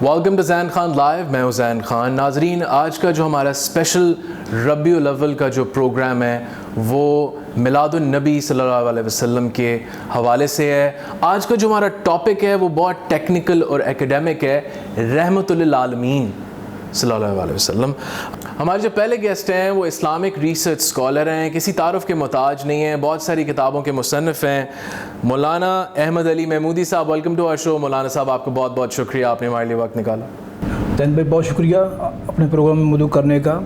Welcome to Zain Khan live. میں ہوں زین خان. ناظرین, آج کا جو ہمارا اسپیشل ربیع الاول کا جو پروگرام ہے وہ میلاد النبی صلی اللہ علیہ وسلم کے حوالے سے ہے. آج کا جو ہمارا ٹاپک ہے وہ بہت ٹیکنیکل اور ایکیڈیمک ہے, رحمت للعالمین صلی اللہ علیہ وسلم. ہمارے جو پہلے گیسٹ ہیں وہ اسلامک ریسرچ اسکالر ہیں, کسی تعارف کے محتاج نہیں ہیں, بہت ساری کتابوں کے مصنف ہیں. مولانا احمد علی محمودی صاحب, ویلکم ٹو آور شو. مولانا صاحب آپ کو بہت بہت شکریہ, آپ نے ہمارے لیے وقت نکالا. زین بھائی بہت شکریہ اپنے پروگرام میں مدعو کرنے کا.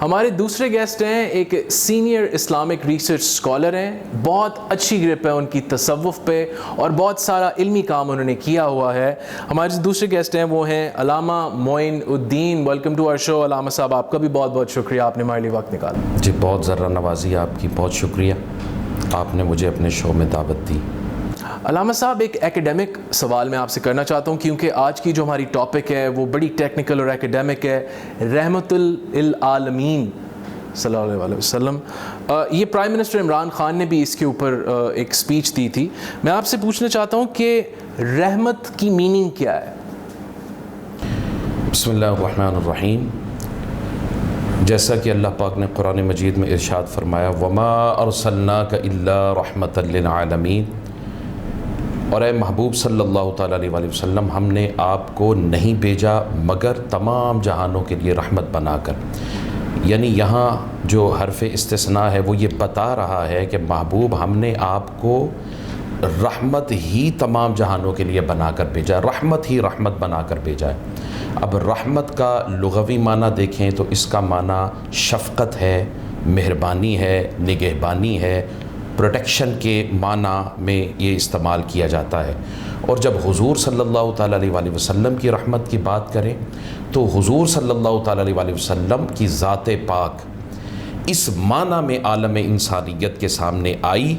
ہمارے دوسرے گیسٹ ہیں ایک سینئر اسلامک ریسرچ اسکالر ہیں, بہت اچھی گرپ ہے ان کی تصوف پہ اور بہت سارا علمی کام انہوں نے کیا ہوا ہے. ہمارے جو دوسرے گیسٹ ہیں وہ ہیں علامہ معین الدین. ویلکم ٹو آور شو. علامہ صاحب آپ کا بھی بہت بہت شکریہ, آپ نے ہمارے لیے وقت نکالا. جی بہت ذرہ نوازی آپ کی, بہت شکریہ, آپ نے مجھے اپنے شو میں دعوت دی. علامہ صاحب, ایک ایکیڈیمک سوال میں آپ سے کرنا چاہتا ہوں کیونکہ آج کی جو ہماری ٹاپک ہے وہ بڑی ٹیکنیکل اور ایکیڈیمک ہے, رحمت للعالمین صلی اللہ علیہ وسلم. یہ پرائم منسٹر عمران خان نے بھی اس کے اوپر ایک سپیچ دی تھی. میں آپ سے پوچھنا چاہتا ہوں کہ رحمت کی میننگ کیا ہے؟ بسم اللہ الرحمن الرحیم. جیسا کہ اللہ پاک نے قرآن مجید میں ارشاد فرمایا, وما ارسلناک الا رحمت للعالمین, اور اے محبوب صلی اللہ تعالیٰ علیہ وآلہ وسلم, ہم نے آپ کو نہیں بھیجا مگر تمام جہانوں کے لیے رحمت بنا کر. یعنی یہاں جو حرف استثناء ہے وہ یہ بتا رہا ہے کہ محبوب ہم نے آپ کو رحمت ہی تمام جہانوں کے لیے بنا کر بھیجا, رحمت ہی رحمت بنا کر بھیجا ہے. اب رحمت کا لغوی معنی دیکھیں تو اس کا معنی شفقت ہے, مہربانی ہے, نگہبانی ہے, پروٹیکشن کے معنی میں یہ استعمال کیا جاتا ہے. اور جب حضور صلی اللہ تعالیٰ علیہ وآلہ وسلم کی رحمت کی بات کریں تو حضور صلی اللہ تعالیٰ علیہ وآلہ وسلم کی ذات پاک اس معنی میں عالم انسانیت کے سامنے آئی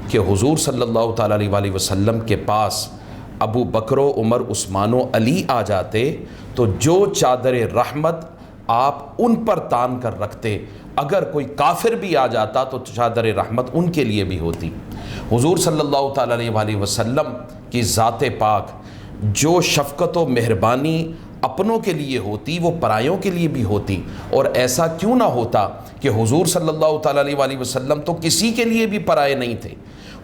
کہ حضور صلی اللہ تعالیٰ علیہ وآلہ وسلم کے پاس ابو بکر و عمر عثمان و علی آ جاتے تو جو چادر رحمت آپ ان پر تان کر رکھتے, اگر کوئی کافر بھی آ جاتا تو چادر رحمت ان کے لیے بھی ہوتی. حضور صلی اللہ تعالیٰ علیہ وآلہ وسلم کی ذات پاک جو شفقت و مہربانی اپنوں کے لیے ہوتی وہ پرایوں کے لیے بھی ہوتی. اور ایسا کیوں نہ ہوتا کہ حضور صلی اللہ تعالیٰ علیہ وآلہ وسلم تو کسی کے لیے بھی پرائے نہیں تھے,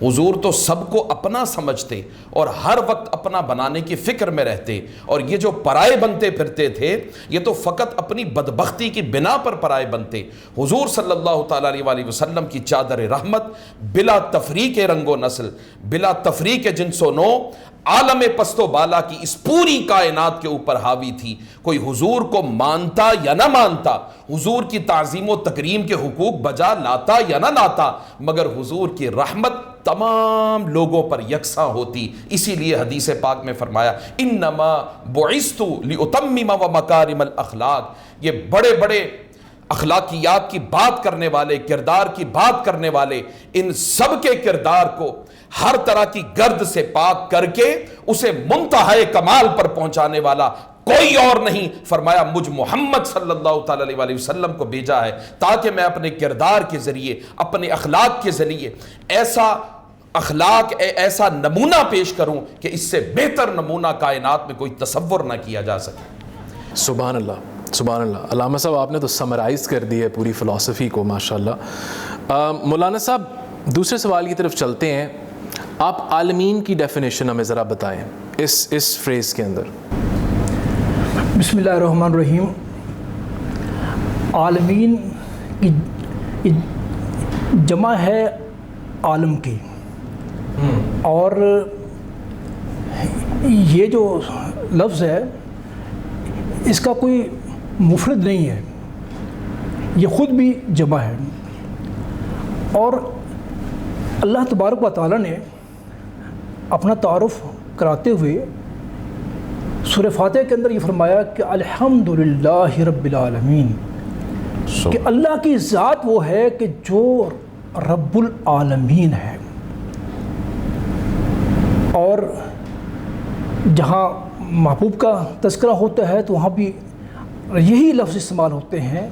حضور تو سب کو اپنا سمجھتے اور ہر وقت اپنا بنانے کی فکر میں رہتے. اور یہ جو پرائے بنتے پھرتے تھے یہ تو فقط اپنی بدبختی کی بنا پر پرائے بنتے. حضور صلی اللہ تعالیٰ علیہ وآلہ وسلم کی چادر رحمت بلا تفریق رنگ و نسل, بلا تفریق جنس و نو, عالم پست و بالا کی اس پوری کائنات کے اوپر حاوی تھی. کوئی حضور کو مانتا یا نہ مانتا, حضور کی تعظیم و تکریم کے حقوق بجا لاتا یا نہ لاتا, مگر حضور کی رحمت تمام لوگوں پر یکساں ہوتی. اسی لیے حدیث پاک میں فرمایا, انما بعثت لاتمم ومکارم الاخلاق. یہ بڑے بڑے اخلاقیات کی بات کرنے والے, کردار کی بات کرنے والے, ان سب کے کردار کو ہر طرح کی گرد سے پاک کر کے اسے منتہائے کمال پر پہنچانے والا کوئی اور نہیں. فرمایا مجھ محمد صلی اللہ تعالیٰ علیہ وآلہ وسلم کو بھیجا ہے تاکہ میں اپنے کردار کے ذریعے, اپنے اخلاق کے ذریعے ایسا اخلاق, ایسا نمونہ پیش کروں کہ اس سے بہتر نمونہ کائنات میں کوئی تصور نہ کیا جا سکے. سبحان اللہ, سبحان اللہ. علامہ صاحب آپ نے تو سمرائز کر دی ہے پوری فلسفی کو, ماشاءاللہ. مولانا صاحب دوسرے سوال کی طرف چلتے ہیں. آپ عالمین کی ڈیفینیشن ہمیں ذرا بتائیں اس فریز کے اندر. بسم اللہ الرحمن الرحیم. عالمین کی جمع ہے عالم کی, اور یہ جو لفظ ہے اس کا کوئی مفرد نہیں ہے, یہ خود بھی جمع ہے. اور اللہ تبارک و تعالیٰ نے اپنا تعارف کراتے ہوئے سورہ فاتحہ کے اندر یہ فرمایا کہ الحمدللہ رب العالمین, کہ اللہ کی ذات وہ ہے کہ جو رب العالمین ہے. اور جہاں محبوب کا تذکرہ ہوتا ہے تو وہاں بھی یہی لفظ استعمال ہوتے ہیں,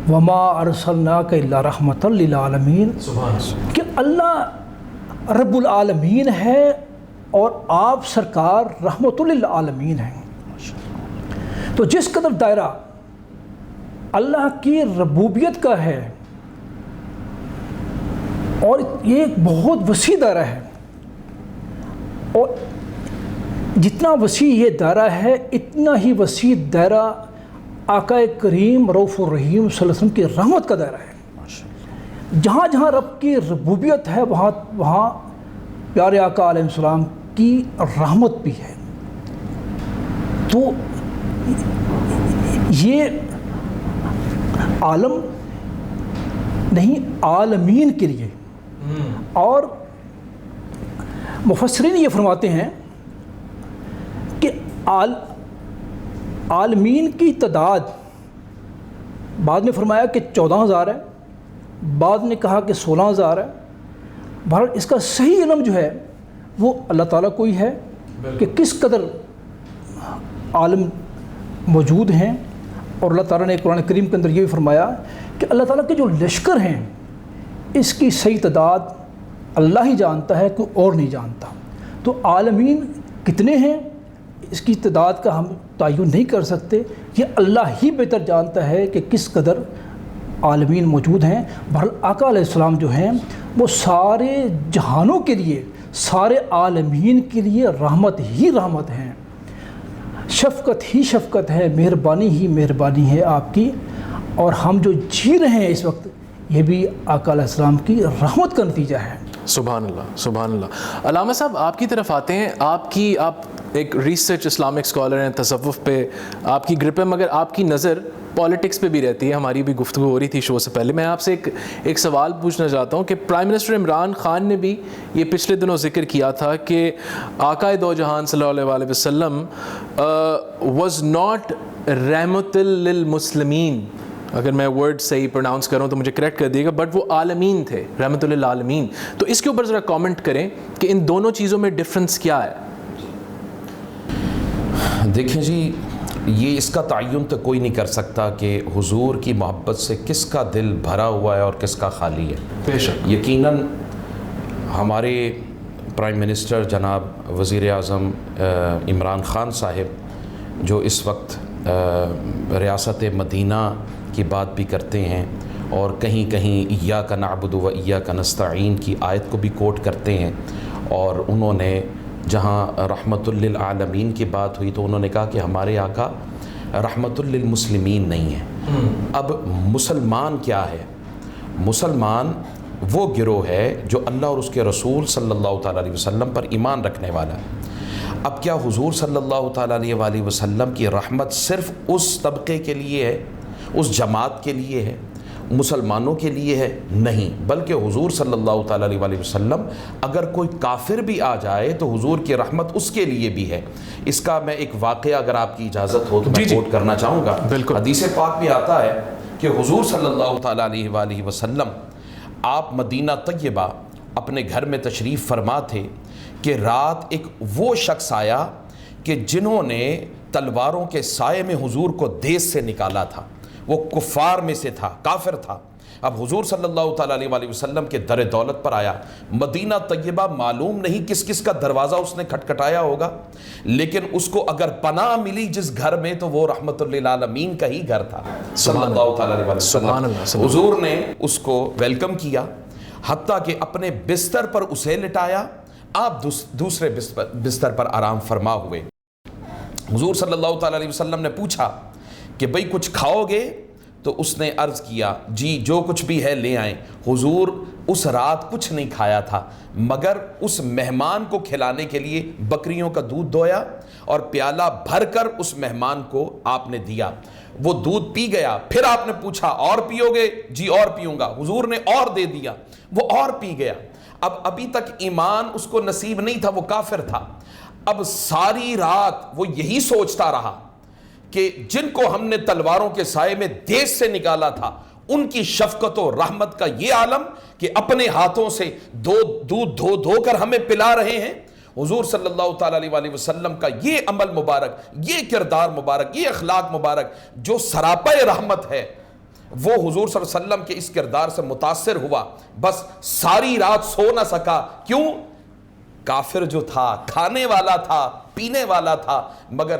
وما ارسلناک الا رحمۃ للعالمین, کہ اللہ رب العالمین ہے اور آپ سرکار رحمت للعالمین ہیں. تو جس قدر دائرہ اللہ کی ربوبیت کا ہے اور یہ ایک بہت وسیع دائرہ ہے، اور جتنا وسیع یہ دائرہ ہے اتنا ہی وسیع دائرہ آقا کریم رؤوف الرحیم صلی اللہ علیہ وسلم کی رحمت کا دائرہ ہے۔ جہاں جہاں رب کی ربوبیت ہے وہاں پیارے آقا علیہ السلام کی رحمت بھی ہے۔ تو یہ عالم نہیں، عالمین کے لیے، اور مفسرین یہ فرماتے ہیں کہ عالمین کی تعداد بعد میں فرمایا کہ 14,000 ہے، بعد نے کہا کہ 16,000 ہے۔ بہرحال اس کا صحیح علم جو ہے وہ اللہ تعالیٰ کو ہی ہے کہ کس قدر عالم موجود ہیں، اور اللہ تعالیٰ نے قرآن کریم کے اندر یہ بھی فرمایا کہ اللہ تعالیٰ کے جو لشکر ہیں اس کی صحیح تعداد اللہ ہی جانتا ہے، کوئی اور نہیں جانتا۔ تو عالمین کتنے ہیں اس کی تعداد کا ہم تعین نہیں کر سکتے، یہ اللہ ہی بہتر جانتا ہے کہ کس قدر عالمین موجود ہیں۔ بہرحال آقا علیہ السلام جو ہیں وہ سارے جہانوں کے لیے، سارے عالمین کے لیے رحمت ہی رحمت ہیں، شفقت ہی شفقت ہے، مہربانی ہی مہربانی ہے آپ کی۔ اور ہم جو جی رہے ہیں اس وقت یہ بھی آقا علیہ السلام کی رحمت کا نتیجہ ہے۔ سبحان اللہ، سبحان اللہ۔ علامہ صاحب آپ کی طرف آتے ہیں، آپ ایک ریسرچ اسلامک اسکالر ہیں، تصوف پہ آپ کی گرپ ہے، مگر آپ کی نظر پالیٹکس پہ بھی رہتی ہے۔ ہماری بھی گفتگو ہو رہی تھی شو سے پہلے۔ میں آپ سے ایک سوال پوچھنا چاہتا ہوں کہ پرائم منسٹر عمران خان نے بھی یہ پچھلے دنوں ذکر کیا تھا کہ آقا دو جہان صلی اللہ علیہ وسلم واز ناٹ رحمت للمسلمین، اگر میں ورڈ صحیح پروناؤنس کروں تو مجھے کریکٹ کر دیے گا، بٹ وہ عالمین تھے، رحمت للعالمین۔ تو اس کے اوپر ذرا کامنٹ کریں کہ ان دونوں چیزوں میں ڈفرنس کیا ہے؟ دیکھیں جی، یہ اس کا تعین تو کوئی نہیں کر سکتا کہ حضور کی محبت سے کس کا دل بھرا ہوا ہے اور کس کا خالی ہے۔ بے شک یقیناً ہمارے پرائم منسٹر جناب وزیر اعظم عمران خان صاحب جو اس وقت ریاست مدینہ کی بات بھی کرتے ہیں اور کہیں کہیں ایاک نعبد و ایاک نستعین کی آیت کو بھی کوٹ کرتے ہیں، اور انہوں نے جہاں رحمت للعالمین کی بات ہوئی تو انہوں نے کہا کہ ہمارے آقا رحمت للمسلمین نہیں ہیں۔ اب مسلمان کیا ہے؟ مسلمان وہ گروہ ہے جو اللہ اور اس کے رسول صلی اللہ تعالیٰ علیہ وسلم پر ایمان رکھنے والا ہے۔ اب کیا حضور صلی اللہ تعالیٰ علیہ وسلم کی رحمت صرف اس طبقے کے لیے ہے، اس جماعت کے لیے ہے، مسلمانوں کے لیے ہے؟ نہیں، بلکہ حضور صلی اللہ تعالیٰ علیہ وسلم اگر کوئی کافر بھی آ جائے تو حضور کی رحمت اس کے لیے بھی ہے۔ اس کا میں ایک واقعہ اگر آپ کی اجازت ہو تو میں کوٹ کرنا چاہوں گا۔ حدیث پاک میں آتا ہے کہ حضور صلی اللہ تعالیٰ علیہ وسلم آپ مدینہ طیبہ اپنے گھر میں تشریف فرما تھے کہ رات ایک وہ شخص آیا کہ جنہوں نے تلواروں کے سائے میں حضور کو دیس سے نکالا تھا، وہ کفار میں سے تھا، کافر تھا۔ اب حضور صلی اللہ تعالیٰ علیہ وسلم کے در دولت پر آیا، مدینہ طیبہ معلوم نہیں کس کس کا دروازہ اس نے کھٹکھٹایا ہوگا، لیکن اس کو اگر پناہ ملی جس گھر میں تو وہ رحمت للعالمین کا ہی گھر تھا صلی اللہ تعالیٰ علیہ وسلم۔ حضور نے اس کو ویلکم کیا، حتیٰ کہ اپنے بستر پر اسے لٹایا، آپ دوسرے بستر پر آرام فرما ہوئے۔ حضور صلی اللہ تعالیٰ علیہ وسلم نے پوچھا کہ بھئی کچھ کھاؤ گے؟ تو اس نے عرض کیا جی جو کچھ بھی ہے لے آئیں۔ حضور اس رات کچھ نہیں کھایا تھا، مگر اس مہمان کو کھلانے کے لیے بکریوں کا دودھ دویا اور پیالہ بھر کر اس مہمان کو آپ نے دیا۔ وہ دودھ پی گیا، پھر آپ نے پوچھا اور پیو گے؟ جی اور پیوں گا۔ حضور نے اور دے دیا، وہ اور پی گیا۔ اب ابھی تک ایمان اس کو نصیب نہیں تھا، وہ کافر تھا۔ اب ساری رات وہ یہی سوچتا رہا کہ جن کو ہم نے تلواروں کے سائے میں دیس سے نکالا تھا ان کی شفقت و رحمت کا یہ عالم کہ اپنے ہاتھوں سے دودھ دھو کر ہمیں پلا رہے ہیں۔ حضور صلی اللہ تعالیٰ علیہ وسلم کا یہ عمل مبارک، یہ کردار مبارک، یہ اخلاق مبارک جو سراپا رحمت ہے، وہ حضور صلی اللہ علیہ وسلم کے اس کردار سے متاثر ہوا، بس ساری رات سو نہ سکا۔ کیوں؟ کافر جو تھا، کھانے والا تھا، پینے والا تھا، مگر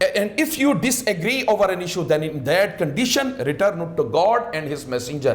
And if you disagree over an issue, then in that condition return to God and his messenger.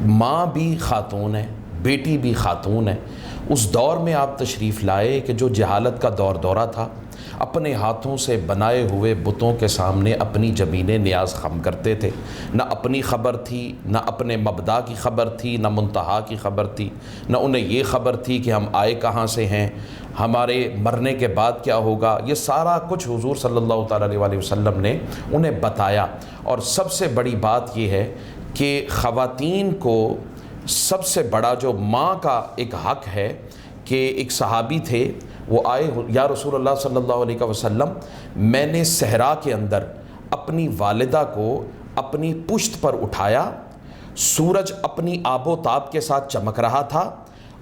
ماں بھی خاتون ہے، بیٹی بھی خاتون ہے۔ اس دور میں آپ تشریف لائے کہ جو جہالت کا دورہ تھا، اپنے ہاتھوں سے بنائے ہوئے بتوں کے سامنے اپنی جبین نیاز خم کرتے تھے۔ نہ اپنی خبر تھی، نہ اپنے مبدا کی خبر تھی، نہ منتہا کی خبر تھی، نہ انہیں یہ خبر تھی کہ ہم آئے کہاں سے ہیں، ہمارے مرنے کے بعد کیا ہوگا۔ یہ سارا کچھ حضور صلی اللہ تعالیٰ علیہ وسلم نے انہیں بتایا۔ اور سب سے بڑی بات یہ ہے کہ خواتین کو سب سے بڑا جو ماں کا ایک حق ہے کہ ایک صحابی تھے، وہ آئے، یا رسول اللہ صلی اللہ علیہ وسلم، میں نے صحرا کے اندر اپنی والدہ کو اپنی پشت پر اٹھایا، سورج اپنی آب و تاب کے ساتھ چمک رہا تھا،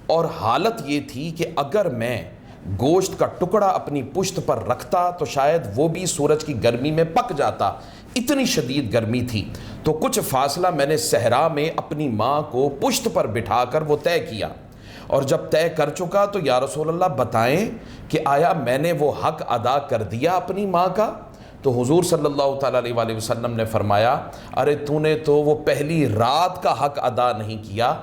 اور حالت یہ تھی کہ اگر میں گوشت کا ٹکڑا اپنی پشت پر رکھتا تو شاید وہ بھی سورج کی گرمی میں پک جاتا، اتنی شدید گرمی تھی۔ تو کچھ فاصلہ میں نے صحرا میں اپنی ماں کو پشت پر بٹھا کر وہ طے کیا، اور جب طے کر چکا تو یا رسول اللہ بتائیں کہ آیا میں نے وہ حق ادا کر دیا اپنی ماں کا؟ تو حضور صلی اللہ تعالیٰ علیہ وسلم نے فرمایا، ارے تو نے تو وہ پہلی رات کا حق ادا نہیں کیا،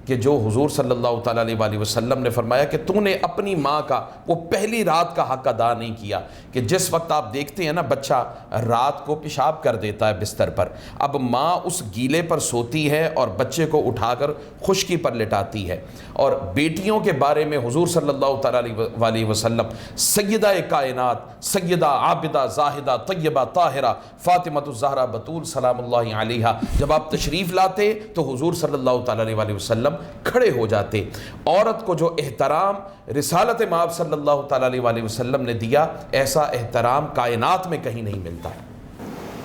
کہ جو حضور صلی اللہ تعالیٰ علیہ وسلم نے فرمایا کہ تو نے اپنی ماں کا وہ پہلی رات کا حق ادا نہیں کیا، کہ جس وقت آپ دیکھتے ہیں نا بچہ رات کو پیشاب کر دیتا ہے بستر پر، اب ماں اس گیلے پر سوتی ہے اور بچے کو اٹھا کر خشکی پر لٹاتی ہے۔ اور بیٹیوں کے بارے میں حضور صلی اللہ تعالیٰ علیہ وسلم سیدہ کائنات، سیدہ عابدہ زاہدہ طیبہ طاہرہ فاطمۃ الزہرا بتول سلام اللہ علیہا جب آپ تشریف لاتے تو حضور صلی اللہ تعالیٰ علیہ وسلم کھڑے ہو جاتے۔ عورت کو جو احترام رسالت مآب صلی اللہ تعالیٰ علیہ وسلم نے دیا، ایسا احترام کائنات میں کہیں نہیں ملتا ہے۔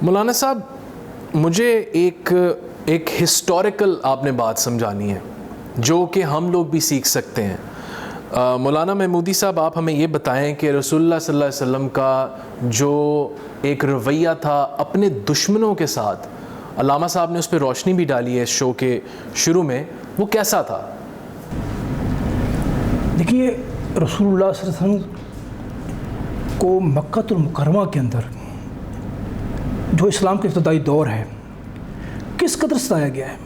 مولانا صاحب، مجھے ایک ہسٹوریکل آپ نے بات سمجھانی ہے جو کہ ہم لوگ بھی سیکھ سکتے ہیں۔ مولانا محمودی صاحب، آپ ہمیں یہ بتائیں کہ رسول اللہ صلی اللہ علیہ وسلم کا جو ایک رویہ تھا اپنے دشمنوں کے ساتھ، علامہ صاحب نے اس پہ روشنی بھی ڈالی ہے اس شو کے شروع میں، وہ کیسا تھا؟ دیکھیے، رسول اللہ صلی اللہ علیہ وسلم کو مکہ المکرمہ کے اندر جو اسلام کے ابتدائی دور ہے، کس قدر ستایا گیا ہے،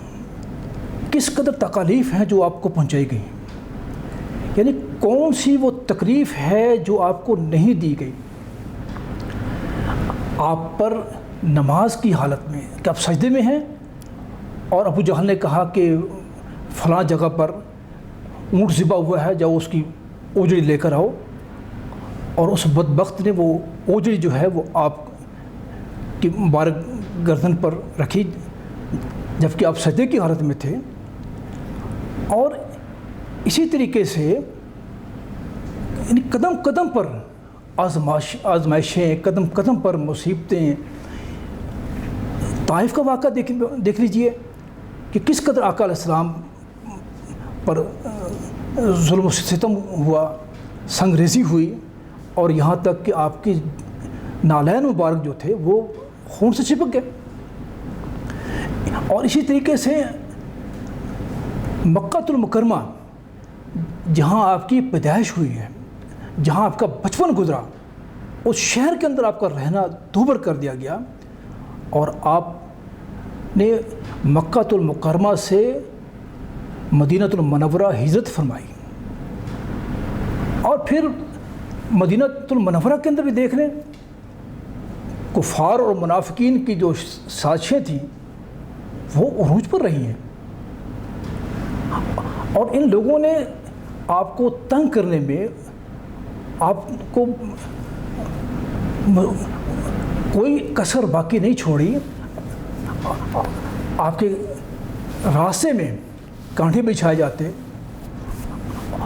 کس قدر تکالیف ہیں جو آپ کو پہنچائی گئی، یعنی کون سی وہ تکلیف ہے جو آپ کو نہیں دی گئی۔ آپ پر نماز کی حالت میں کہ آپ سجدے میں ہیں، اور ابو جہل نے کہا کہ فلاں جگہ پر اونٹ ذبح ہوا ہے، جاؤ اس کی اوجڑی لے کر آؤ، اور اس بدبخت نے وہ اوجڑی جو ہے وہ آپ کی مبارک گردن پر رکھی جبکہ آپ سجدے کی حالت میں تھے۔ اور اسی طریقے سے یعنی قدم قدم پر آزمائشیں، قدم قدم پر مصیبتیں۔ طائف کا واقعہ دیکھ لیجئے کہ کس قدر آقا علیہ السلام پر ظلم و ستم ہوا، سنگ ریزی ہوئی، اور یہاں تک کہ آپ کی نالین مبارک جو تھے وہ خون سے چپک گئے۔ اور اسی طریقے سے مکہ المکرمہ، جہاں آپ کی پیدائش ہوئی ہے، جہاں آپ کا بچپن گزرا، اس شہر کے اندر آپ کا رہنا دوبر کر دیا گیا، اور آپ نے مکہ المکرمہ سے مدینہ المنورہ ہجرت فرمائی۔ اور پھر مدینہ المنورہ کے اندر بھی دیکھ لیں، کفار اور منافقین کی جو سازشیں تھیں وہ عروج پر رہی ہیں، اور ان لوگوں نے آپ کو تنگ کرنے میں آپ کو کوئی کسر باقی نہیں چھوڑی۔ آپ کے راستے میں کانٹے بچھائے جاتے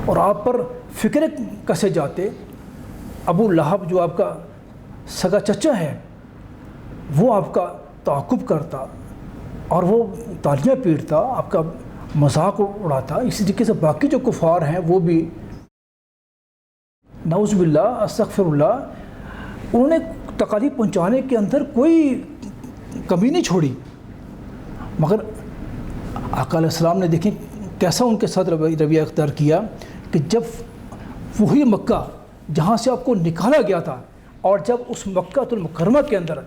اور آپ پر فکرے کسے جاتے۔ ابو لہب جو آپ کا سگا چچا ہے وہ آپ کا تعاقب کرتا اور وہ تالیاں پیٹتا، آپ کا مذاق اڑاتا۔ اسی طریقے سے باقی جو کفار ہیں وہ بھی نعوذ باللہ استغفر اللہ، انہوں نے تکالیف پہنچانے کے اندر کوئی کمی نہیں چھوڑی۔ مگر آقا علیہ السلام نے دیکھیں کیسا ان کے ساتھ رویہ اختیار کیا کہ جب وہی مکہ جہاں سے آپ کو نکالا گیا تھا، اور جب اس مکہ المکرمہ کے اندر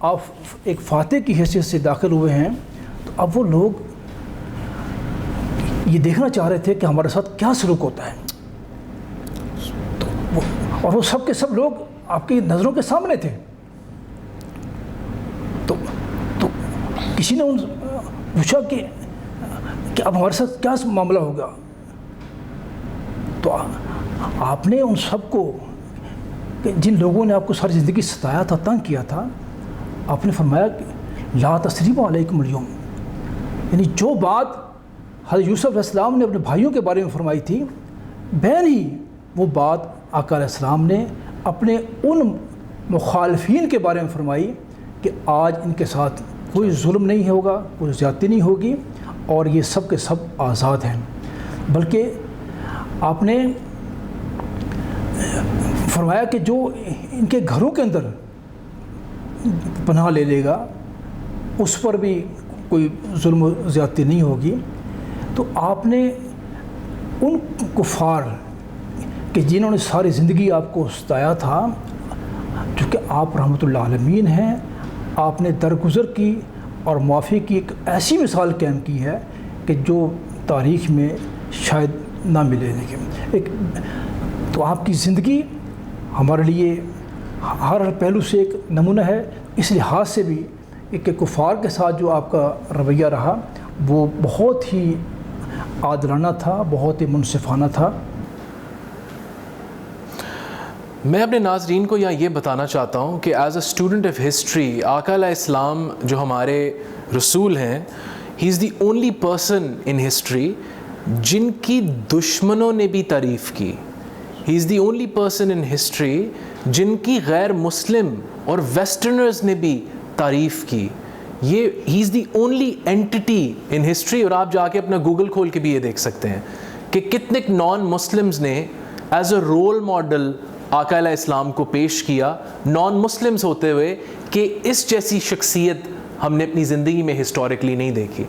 آپ ایک فاتح کی حیثیت سے داخل ہوئے ہیں، تو اب وہ لوگ یہ دیکھنا چاہ رہے تھے کہ ہمارے ساتھ کیا سلوک ہوتا ہے. اور وہ سب کے سب لوگ آپ کی نظروں کے سامنے تھے. تو کسی نے ان پوچھا کہ اب ہمارے ساتھ کیا معاملہ ہوگا. تو آپ نے ان سب کو، جن لوگوں نے آپ کو ساری زندگی ستایا تھا، تنگ کیا تھا، آپ نے فرمایا کہ لا تثریب علیکم اليوم، یعنی جو بات حضرت یوسف علیہ السلام نے اپنے بھائیوں کے بارے میں فرمائی تھی، بہن ہی وہ بات آقا علیہ السلام نے اپنے ان مخالفین کے بارے میں فرمائی کہ آج ان کے ساتھ کوئی ظلم نہیں ہوگا، کوئی زیادتی نہیں ہوگی، اور یہ سب کے سب آزاد ہیں. بلکہ آپ نے فرمایا کہ جو ان کے گھروں کے اندر پناہ لے لے گا اس پر بھی کوئی ظلم و زیادتی نہیں ہوگی. تو آپ نے ان کفار کہ جنہوں نے ساری زندگی آپ کو ستایا تھا، چونکہ آپ رحمۃ اللہ عالمین ہیں، آپ نے درگزر کی اور معافی کی ایک ایسی مثال قائم کی ہے کہ جو تاریخ میں شاید نہ ملے. تو آپ کی زندگی ہمارے لیے ہر پہلو سے ایک نمونہ ہے. اس لحاظ سے بھی کہ کفار کے ساتھ جو آپ کا رویہ رہا وہ بہت ہی عادلانہ تھا، بہت ہی منصفانہ تھا. میں اپنے ناظرین کو یہاں یہ بتانا چاہتا ہوں کہ as a student of history, آقا علیہ السلام جو ہمارے رسول ہیں، he is the only person in history جن کی دشمنوں نے بھی تعریف کی. He is the only person in history جن کی غیر مسلم اور ویسٹرنرز نے بھی تعریف کی. یہ he is the only entity in history. اور آپ جا کے اپنا گوگل کھول کے بھی یہ دیکھ سکتے ہیں کہ کتنے نان مسلمز نے ایز اے رول ماڈل آقا علیہ السلام کو پیش کیا، نان مسلمز ہوتے ہوئے، کہ اس جیسی شخصیت ہم نے اپنی زندگی میں ہسٹوریکلی نہیں دیکھی.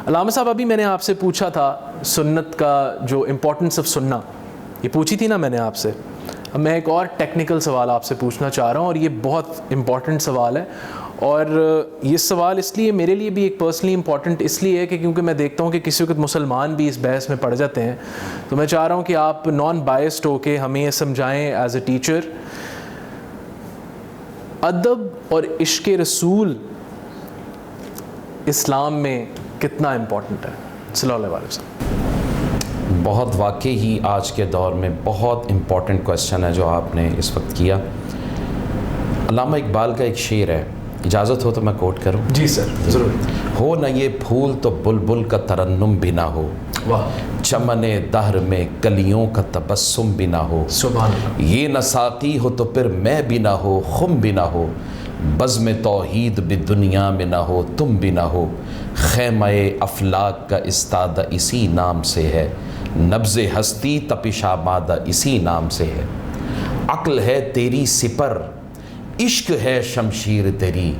علامہ صاحب، ابھی میں نے آپ سے پوچھا تھا سنت کا جو امپورٹنس آف سننا، یہ پوچھی تھی نا میں نے آپ سے. اب میں ایک اور ٹیکنیکل سوال آپ سے پوچھنا چاہ رہا ہوں، اور یہ بہت امپورٹنٹ سوال ہے. اور یہ سوال اس لیے میرے لیے بھی ایک پرسنلی امپورٹنٹ اس لیے ہے کہ کیونکہ میں دیکھتا ہوں کہ کسی وقت مسلمان بھی اس بحث میں پڑ جاتے ہیں. تو میں چاہ رہا ہوں کہ آپ نان بائسڈ ہو کے ہمیں یہ سمجھائیں ایز اے ٹیچر، ادب اور عشق رسول اسلام میں کتنا امپورٹنٹ ہے؟ صلی اللہ علیہ وسلم. بہت واقعی ہی آج کے دور میں بہت امپورٹنٹ کویسچن ہے جو آپ نے اس وقت کیا. علامہ اقبال کا ایک شعر ہے، اجازت ہو تو میں کوٹ کروں؟ جی سر ضرور. ہو نہ یہ پھول تو بلبل کا ترنم بھی نہ ہو، چمن دہر میں کلیوں کا تبسم بھی نہ ہو. سبحان اللہ. یہ نہ ساقی ہو تو پھر میں بھی نہ ہو، خم بھی نہ ہو، بزم توحید بھی دنیا میں نہ ہو، تم بھی نہ ہو. خیمہ افلاک کا استادہ اسی نام سے ہے، نبض ہستی تپش آمادہ اسی نام سے ہے. عقل ہے تیری سپر، عشق ہے شمشیر تیری،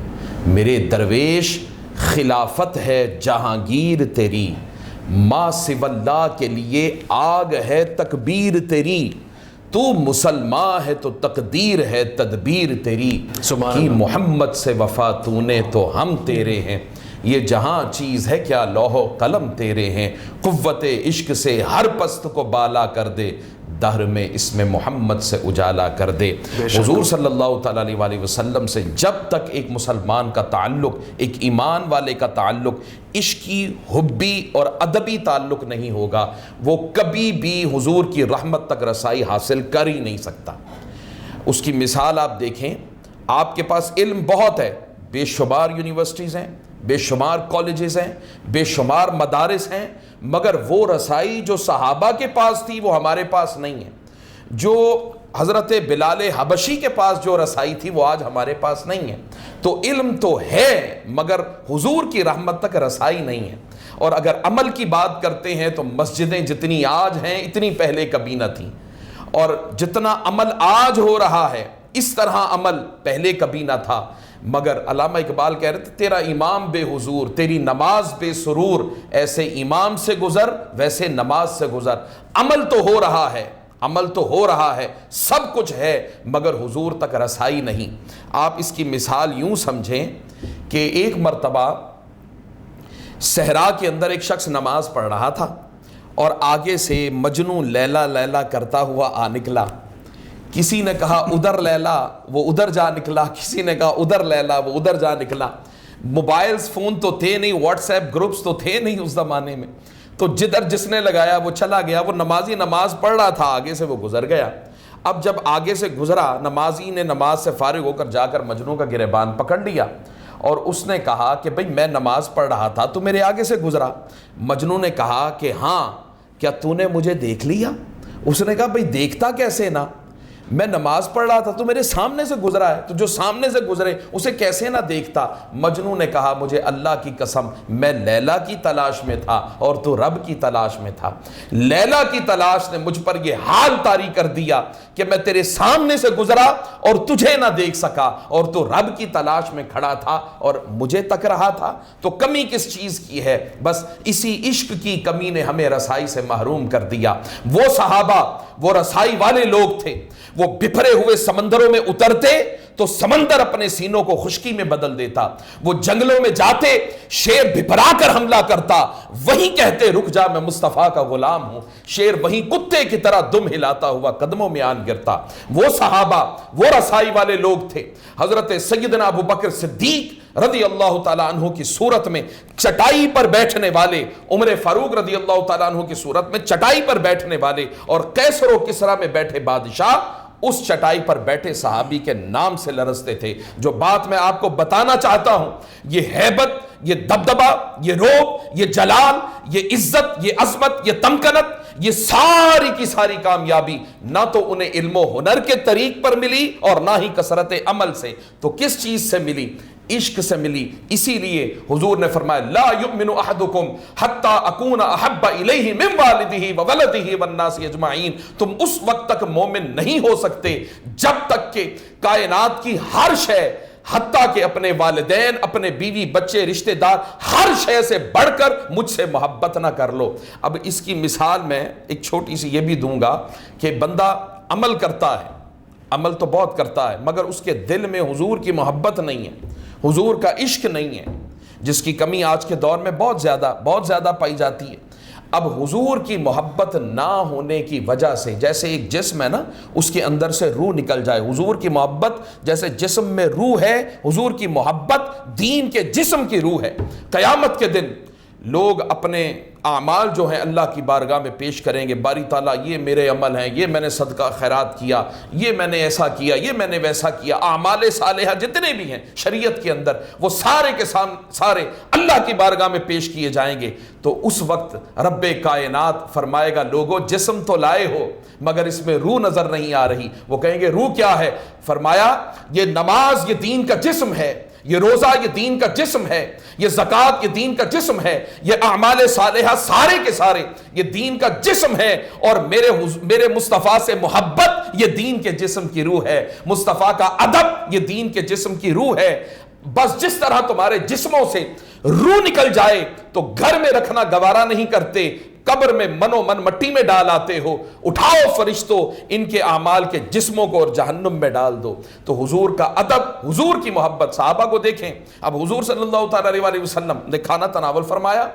میرے درویش خلافت ہے جہانگیر تیری. ما سوی اللہ کے لیے آگ ہے تکبیر تیری، تو مسلمان ہے تو تقدیر ہے تدبیر تیری. کی محمد سے وفا تو نے تو ہم تیرے ہیں، یہ جہاں چیز ہے کیا لوح و قلم تیرے ہیں. قوت عشق سے ہر پست کو بالا کر دے، دہر میں اس میں محمد سے اجالا کر دے. حضور صلی اللہ تعالیٰ علیہ وسلم سے جب تک ایک مسلمان کا تعلق، ایک ایمان والے کا تعلق عشقی، حبی اور ادبی تعلق نہیں ہوگا، وہ کبھی بھی حضور کی رحمت تک رسائی حاصل کر ہی نہیں سکتا. اس کی مثال آپ دیکھیں، آپ کے پاس علم بہت ہے، بے شمار یونیورسٹیز ہیں، بے شمار کالجز ہیں، بے شمار مدارس ہیں، مگر وہ رسائی جو صحابہ کے پاس تھی وہ ہمارے پاس نہیں ہے. جو حضرت بلال حبشی کے پاس جو رسائی تھی وہ آج ہمارے پاس نہیں ہے. تو علم تو ہے مگر حضور کی رحمت تک رسائی نہیں ہے. اور اگر عمل کی بات کرتے ہیں تو مسجدیں جتنی آج ہیں اتنی پہلے کبھی نہ تھیں، اور جتنا عمل آج ہو رہا ہے اس طرح عمل پہلے کبھی نہ تھا. مگر علامہ اقبال کہہ رہے تھے تیرا امام بے حضور، تیری نماز بے سرور، ایسے امام سے گزر ویسے نماز سے گزر. عمل تو ہو رہا ہے، عمل تو ہو رہا ہے، سب کچھ ہے، مگر حضور تک رسائی نہیں. آپ اس کی مثال یوں سمجھیں کہ ایک مرتبہ صحرا کے اندر ایک شخص نماز پڑھ رہا تھا، اور آگے سے مجنوں لیلا لیلا کرتا ہوا آ نکلا. کسی نے کہا ادھر لیلا، وہ ادھر جا نکلا. کسی نے کہا ادھر لیلا، وہ ادھر جا نکلا. موبائلز فون تو تھے نہیں، واٹس ایپ گروپس تو تھے نہیں اس زمانے میں، تو جدھر جس نے لگایا وہ چلا گیا. وہ نمازی نماز پڑھ رہا تھا، آگے سے وہ گزر گیا. اب جب آگے سے گزرا، نمازی نے نماز سے فارغ ہو کر جا کر مجنوں کا گریبان پکڑ لیا اور اس نے کہا کہ بھئی میں نماز پڑھ رہا تھا تو میرے آگے سے گزرا. مجنوں نے کہا کہ ہاں کیا تو نے مجھے دیکھ لیا؟ اس نے کہا بھئی دیکھتا کیسے نہ، میں نماز پڑھ رہا تھا تو میرے سامنے سے گزرا ہے، تو جو سامنے سے گزرے اسے کیسے نہ دیکھتا. مجنوں نے کہا مجھے اللہ کی قسم میں لیلا کی تلاش میں تھا اور تو رب کی تلاش میں تھا. لیلا کی تلاش نے مجھ پر یہ حال طاری کر دیا کہ میں تیرے سامنے سے گزرا اور تجھے نہ دیکھ سکا، اور تو رب کی تلاش میں کھڑا تھا اور مجھے تک رہا تھا. تو کمی کس چیز کی ہے؟ بس اسی عشق کی کمی نے ہمیں رسائی سے محروم کر دیا. وہ صحابہ وہ رسائی والے لوگ تھے، وہ بپھرے ہوئے سمندروں میں اترتے تو سمندر اپنے سینوں کو خشکی میں بدل دیتا. وہ جنگلوں میں جاتے، شیر بھپرا کر حملہ کرتا، وہیں کہتے رک جا میں مصطفیٰ کا غلام ہوں. شیر وہیں کتے کی طرح دم ہلاتا ہوا قدموں میں آن گرتا. وہ صحابہ وہ رسائی والے لوگ تھے. حضرت سیدنا ابو بکر صدیق رضی اللہ تعالیٰ عنہ کی صورت میں چٹائی پر بیٹھنے والے، عمر فاروق رضی اللہ تعالیٰ عنہ کی صورت میں چٹائی پر بیٹھنے والے، اور قیصر و کسریٰ میں بیٹھے بادشاہ اس چٹائی پر بیٹھے صحابی کے نام سے لرزتے تھے. جو بات میں آپ کو بتانا چاہتا ہوں، یہ ہیبت، یہ دبدبہ، یہ رعب، یہ جلال، یہ عزت، یہ عظمت، یہ تمکنت، یہ ساری کی ساری کامیابی نہ تو انہیں علم و ہنر کے طریق پر ملی اور نہ ہی کثرت عمل سے. تو کس چیز سے ملی؟ عشق سے ملی. اسی لیے حضور نے فرمایا لا یؤمن احدکم حتی اکون احب الیہ من والدہ وولدہ والناس اجمعین. تم اس وقت تک مومن نہیں ہو سکتے جب تک کہ کائنات کی ہر شے، حتیٰ کہ اپنے والدین، اپنے بیوی بچے، رشتہ دار، ہر شے سے بڑھ کر مجھ سے محبت نہ کر لو. اب اس کی مثال میں ایک چھوٹی سی یہ بھی دوں گا کہ بندہ عمل کرتا ہے، عمل تو بہت کرتا ہے، مگر اس کے دل میں حضور کی محبت نہیں ہے، حضور کا عشق نہیں ہے، جس کی کمی آج کے دور میں بہت زیادہ پائی جاتی ہے. اب حضور کی محبت نہ ہونے کی وجہ سے، جیسے ایک جسم ہے نا، اس کے اندر سے روح نکل جائے، حضور کی محبت جیسے جسم میں روح ہے، حضور کی محبت دین کے جسم کی روح ہے. قیامت کے دن لوگ اپنے اعمال جو ہیں اللہ کی بارگاہ میں پیش کریں گے. باری تعالیٰ یہ میرے عمل ہیں، یہ میں نے صدقہ خیرات کیا، یہ میں نے ایسا کیا، یہ میں نے ویسا کیا. اعمال صالحہ جتنے بھی ہیں شریعت کے اندر، وہ سارے کے سارے اللہ کی بارگاہ میں پیش کیے جائیں گے. تو اس وقت رب کائنات فرمائے گا لوگو جسم تو لائے ہو مگر اس میں روح نظر نہیں آ رہی. وہ کہیں گے روح کیا ہے؟ فرمایا یہ نماز یہ دین کا جسم ہے، یہ روزہ یہ دین کا جسم ہے، یہ زکوٰۃ یہ دین کا جسم ہے، یہ اعمال صالحہ سارے کے سارے یہ دین کا جسم ہے. اور میرے مصطفیٰ سے محبت یہ دین کے جسم کی روح ہے، مصطفیٰ کا ادب یہ دین کے جسم کی روح ہے. بس جس طرح تمہارے جسموں سے روح نکل جائے تو گھر میں رکھنا گوارا نہیں کرتے، قبر میں منو من مٹی میں ڈال آتے ہو، اٹھاؤ فرشتوں ان کے اعمال کے جسموں کو اور جہنم میں ڈال دو. تو حضور کا ادب، حضور کی محبت. صحابہ کو دیکھیں، اب حضور صلی اللہ تعالیٰ علیہ وسلم نے کھانا تناول فرمایا.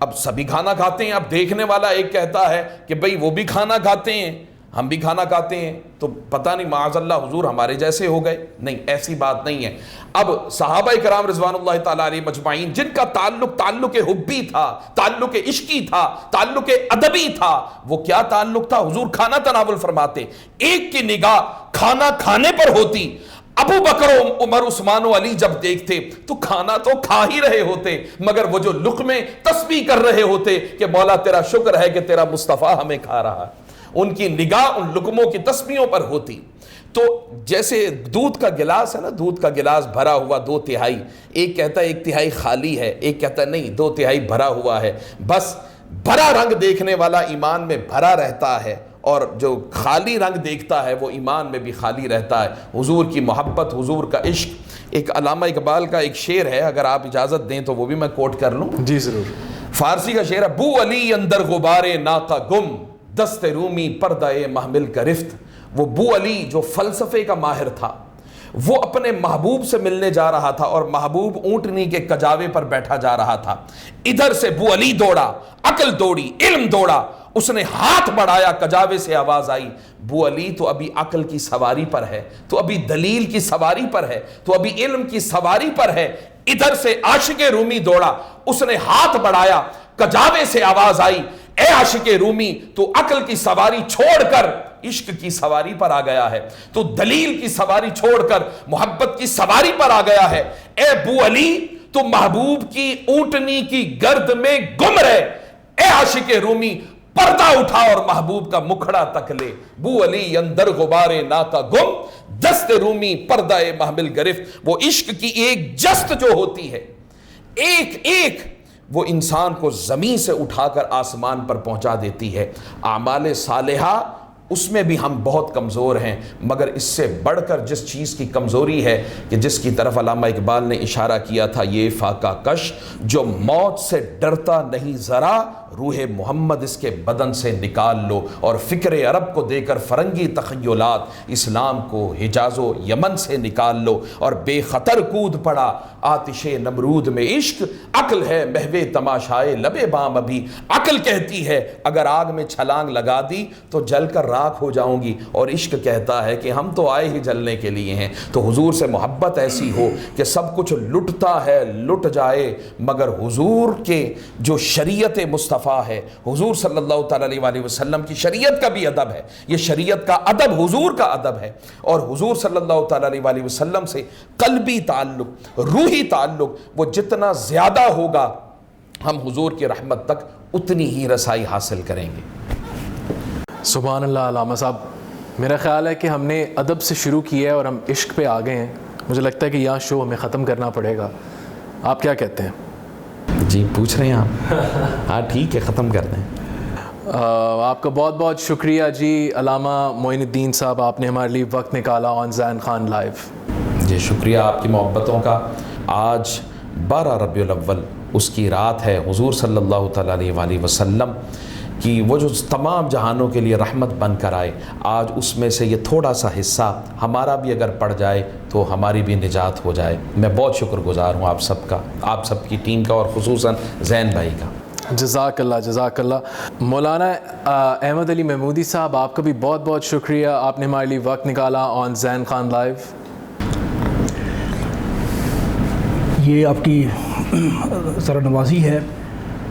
اب سبھی کھانا کھاتے ہیں. اب دیکھنے والا ایک کہتا ہے کہ بھئی وہ بھی کھانا کھاتے ہیں، ہم بھی کھانا کھاتے ہیں، تو پتہ نہیں معاذ اللہ حضور ہمارے جیسے ہو گئے. نہیں، ایسی بات نہیں ہے. اب صحابہ کرام رضوان اللہ تعالیٰ علیہ مجمعین جن کا تعلق حبی تھا، تعلق عشقی تھا، تعلق ادبی تھا، وہ کیا تعلق تھا؟ حضور کھانا تناول فرماتے، ایک کی نگاہ کھانا کھانے پر ہوتی. ابو بکر عمر عثمان و علی جب دیکھتے تو کھانا تو کھا ہی رہے ہوتے، مگر وہ جو لقمے تسبیح کر رہے ہوتے کہ مولا تیرا شکر ہے کہ تیرا مصطفیٰ ہمیں کھا رہا ہے. ان کی نگاہ ان لقموں کی تسبیحوں پر ہوتی. تو جیسے دودھ کا گلاس ہے نا، دودھ کا گلاس بھرا ہوا 2/3، ایک کہتا ہے 1/3 خالی ہے، ایک کہتا ہے نہیں 2/3 بھرا ہوا ہے. بس بھرا رنگ دیکھنے والا ایمان میں بھرا رہتا ہے، اور جو خالی رنگ دیکھتا ہے وہ ایمان میں بھی خالی رہتا ہے. حضور کی محبت، حضور کا عشق. ایک علامہ اقبال کا ایک شعر ہے، اگر آپ اجازت دیں تو وہ بھی میں کوٹ کر لوں. جی ضرور. فارسی کا شعر ہے: بو علی اندر غبار ناقہ گم، دست رومی پردہ محمل کا رفت. وہ بو علی جو فلسفے کا ماہر تھا، وہ اپنے محبوب سے ملنے جا رہا تھا اور محبوب اونٹنی کے کجاوے پر بیٹھا جا رہا تھا. ادھر سے ابو علی دوڑا, عقل دوڑی, علم دوڑا, اس نے ہاتھ بڑھایا, کجاوے سے آواز آئی, ابو علی تو ابھی عقل کی سواری پر ہے, تو ابھی دلیل کی سواری پر ہے, تو ابھی علم کی سواری پر ہے. ادھر سے عاشق رومی دوڑا, اس نے ہاتھ بڑھایا, کجاوے سے آواز آئی, اے عاشق رومی تو عقل کی سواری چھوڑ کر عشق کی سواری پر آ گیا ہے, تو دلیل کی سواری چھوڑ کر محبت کی سواری پر آ گیا ہے. اے ابو علی تو محبوب کی اونٹنی کی گرد میں گم رہے, اے عاشق رومی پردہ اٹھا اور محبوب کا مکھڑا تک لے. بو علی اندر غبارے ناکا گم, دست رومی پردہ محمل گرفت. وہ عشق کی ایک جست جو ہوتی ہے, ایک ایک, وہ انسان کو زمین سے اٹھا کر آسمان پر پہنچا دیتی ہے. اعمال صالحہ اس میں بھی ہم بہت کمزور ہیں, مگر اس سے بڑھ کر جس چیز کی کمزوری ہے کہ جس کی طرف علامہ اقبال نے اشارہ کیا تھا, یہ فاقہ کش جو موت سے ڈرتا نہیں ذرا, روح محمد اس کے بدن سے نکال لو. اور فکر عرب کو دے کر فرنگی تخیلات, اسلام کو حجاز و یمن سے نکال لو. اور بے خطر کود پڑا آتش نمرود میں عشق, عقل ہے محو تماشائے لب بام ابھی. عقل کہتی ہے اگر آگ میں چھلانگ لگا دی تو جل کر راکھ ہو جاؤں گی, اور عشق کہتا ہے کہ ہم تو آئے ہی جلنے کے لیے ہیں. تو حضور سے محبت ایسی ہو کہ سب کچھ لٹتا ہے لٹ جائے, مگر حضور کے جو شریعت مصطفیٰ ہے, حضور صلی اللہ تعالیٰ علیہ وسلم کی شریعت کا بھی ادب ہے. یہ شریعت کا ادب حضور کا ادب ہے, اور حضور صلی اللہ تعالیٰ علیہ وسلم سے قلبی تعلق, روحی تعلق وہ جتنا زیادہ ہوگا, ہم حضور کی رحمت تک اتنی ہی رسائی حاصل کریں گے. سبحان اللہ. علامہ صاحب, میرا خیال ہے کہ ہم نے ادب سے شروع کیا ہے اور ہم عشق پہ آ گئے ہیں. مجھے لگتا ہے کہ یہاں شو ہمیں ختم کرنا پڑے گا. آپ کیا کہتے ہیں؟ جی پوچھ رہے ہیں آپ؟ ہاں ٹھیک ہے, ختم کر دیں. آپ کا بہت بہت شکریہ جی علامہ معین الدین صاحب, آپ نے ہمارے لیے وقت نکالا آن زین خان لائیو. جی شکریہ آپ کی محبتوں کا. آج 12 ربیع الاول اس کی رات ہے, حضور صلی اللہ تعالیٰ علیہ وسلم کہ وہ جو تمام جہانوں کے لیے رحمت بن کر آئے, آج اس میں سے یہ تھوڑا سا حصہ ہمارا بھی اگر پڑ جائے تو ہماری بھی نجات ہو جائے. میں بہت شکر گزار ہوں آپ سب کا, آپ سب کی ٹیم کا, اور خصوصاً زین بھائی کا. جزاک اللہ جزاک اللہ. مولانا احمد علی محمودی صاحب, آپ کا بھی بہت بہت شکریہ, آپ نے ہمارے لیے وقت نکالا آن زین خان لائیو. یہ آپ کی ذرا نوازی ہے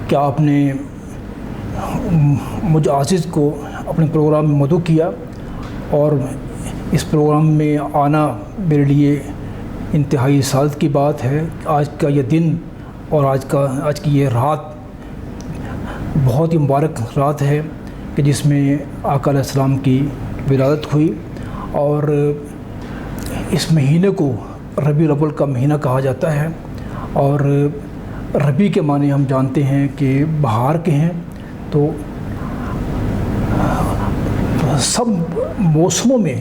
کہ آپ نے مجھ عاجز کو اپنے پروگرام میں مدعو کیا, اور اس پروگرام میں آنا میرے لیے انتہائی سعادت کی بات ہے. آج کا یہ دن اور آج کی یہ رات بہت ہی مبارک رات ہے کہ جس میں آقا علیہ السلام کی ولادت ہوئی, اور اس مہینے کو ربیع الاول کا مہینہ کہا جاتا ہے. اور ربیع کے معنی ہم جانتے ہیں کہ بہار کے ہیں, تو سب موسموں میں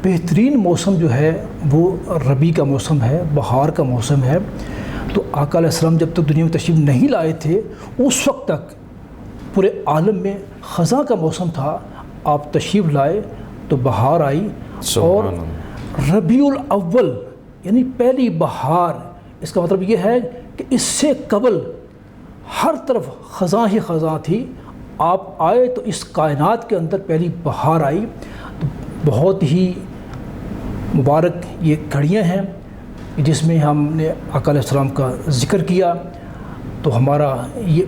بہترین موسم جو ہے وہ ربیع کا موسم ہے, بہار کا موسم ہے. تو آقا علیہ السلام جب تک دنیا میں تشریف نہیں لائے تھے اس وقت تک پورے عالم میں خزاں کا موسم تھا. آپ تشریف لائے تو بہار آئی, اور ربیع الاول یعنی پہلی بہار, اس کا مطلب یہ ہے کہ اس سے قبل ہر طرف خزاں ہی خزاں تھی. آپ آئے تو اس کائنات کے اندر پہلی بہار آئی. تو بہت ہی مبارک یہ گھڑیاں ہیں جس میں ہم نے آقا علیہ السلام کا ذکر کیا. تو ہمارا یہ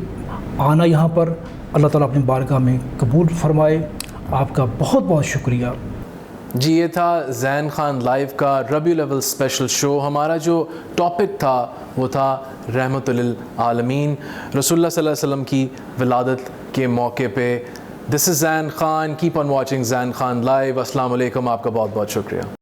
آنا یہاں پر اللہ تعالیٰ اپنی بارگاہ میں قبول فرمائے. آپ کا بہت بہت شکریہ. جی یہ تھا زین خان لائیو کا ربیع الاول اسپیشل شو. ہمارا جو ٹاپک تھا وہ تھا رحمت للعالمین, رسول اللہ صلی اللہ علیہ وسلم کی ولادت کے موقع پہ. This is Zain Khan, keep on watching Zain Khan live. السلام علیکم, آپ کا بہت بہت شکریہ.